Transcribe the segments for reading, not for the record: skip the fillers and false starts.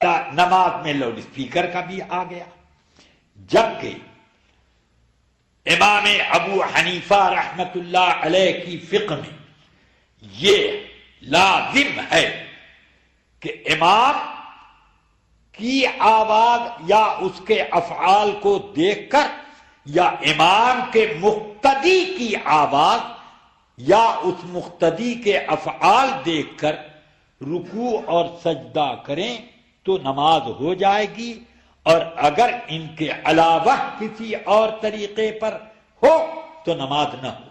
نماز میں loud speaker کا بھی آ گیا، جبکہ امام ابو حنیفہ رحمت اللہ علیہ کی فقہ میں یہ لازم ہے کہ امام کی آواز یا اس کے افعال کو دیکھ کر یا امام کے مقتدی کی آواز یا اس مقتدی کے افعال دیکھ کر رکوع اور سجدہ کریں تو نماز ہو جائے گی، اور اگر ان کے علاوہ کسی اور طریقے پر ہو تو نماز نہ ہو۔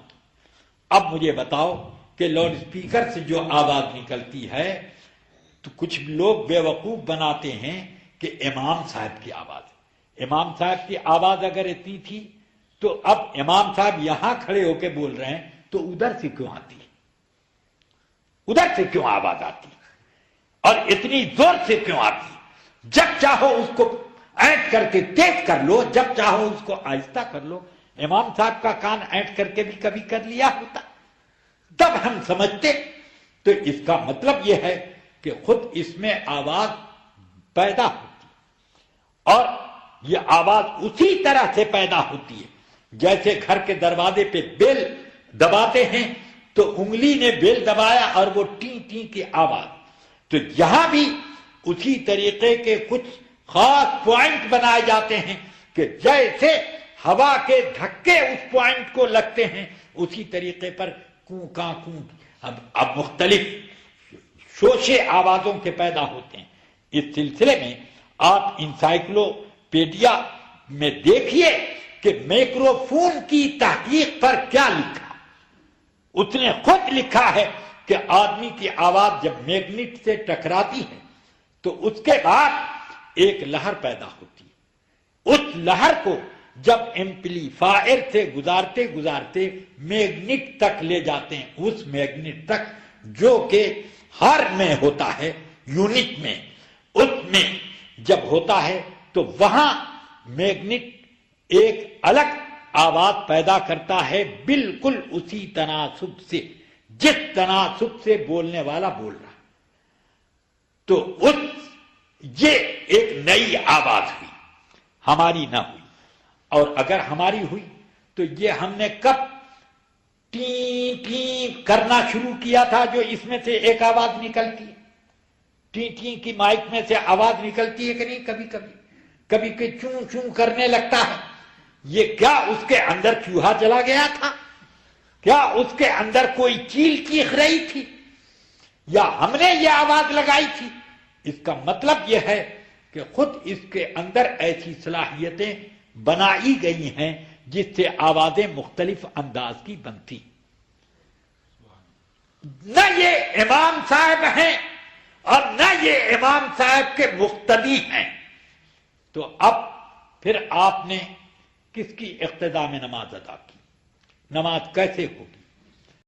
اب مجھے بتاؤ کہ لاؤڈ اسپیکر سے جو آواز نکلتی ہے تو کچھ لوگ بیوقوف بناتے ہیں کہ امام صاحب کی آواز ہے۔ امام صاحب کی آواز اگر اتنی تھی تو اب امام صاحب یہاں کھڑے ہو کے بول رہے ہیں تو ادھر سے کیوں آتی، ادھر سے کیوں آواز آتی اور اتنی زور سے کیوں آتی؟ جب چاہو اس کو اینٹ کر کے تیز کر لو، جب چاہو اس کو آہستہ کر لو۔ امام صاحب کا کان اینٹ کر کے بھی کبھی کر لیا ہوتا تب ہم سمجھتے۔ تو اس کا مطلب یہ ہے کہ خود اس میں آواز پیدا ہوتی، اور یہ آواز اسی طرح سے پیدا ہوتی ہے جیسے گھر کے دروازے پہ بیل دباتے ہیں تو انگلی نے بیل دبایا اور وہ ٹی ٹی کی آواز، تو یہاں بھی اسی طریقے کے کچھ خاص پوائنٹ بنائے جاتے ہیں کہ جیسے ہوا کے دھکے اس پوائنٹ کو لگتے ہیں اسی طریقے پر کوں کاں کوں اب مختلف شوشے آوازوں کے پیدا ہوتے ہیں۔ اس سلسلے میں آپ انسائکلوپیڈیا میں دیکھیے کہ میکروفون کی تحقیق پر کیا لکھا۔ اس نے خود لکھا ہے کہ آدمی کی آواز جب میگنیٹ سے ٹکراتی ہے تو اس کے بعد ایک لہر پیدا ہوتی ہے، اس لہر کو جب ایمپلیفائر سے گزارتے گزارتے میگنیٹ تک لے جاتے ہیں، اس میگنیٹ تک جو کہ ہر میں ہوتا ہے، یونٹ میں، اس میں جب ہوتا ہے تو وہاں میگنیٹ ایک الگ آواز پیدا کرتا ہے بالکل اسی تناسب سے جس تناسب سے بولنے والا بول رہا۔ تو یہ ایک نئی آواز ہوئی، ہماری نہ ہوئی، اور اگر ہماری ہوئی تو یہ ہم نے کب ٹی ٹی کرنا شروع کیا تھا جو اس میں سے ایک آواز نکلتی ہے۔ ٹی ٹی کی مائک میں سے آواز نکلتی ہے کہ نہیں؟ کبھی کبھی کبھی کہ چوں چوں کرنے لگتا ہے۔ یہ کیا اس کے اندر چوہا چلا گیا تھا؟ کیا اس کے اندر کوئی چیل چیخ رہی تھی؟ یا ہم نے یہ آواز لگائی تھی؟ اس کا مطلب یہ ہے کہ خود اس کے اندر ایسی صلاحیتیں بنائی گئی ہیں جس سے آوازیں مختلف انداز کی بنتی۔ نہ یہ امام صاحب ہیں اور نہ یہ امام صاحب کے مقتدی ہیں، تو اب پھر آپ نے کس کی اقتداء میں نماز ادا کی؟ نماز کیسے ہوگی؟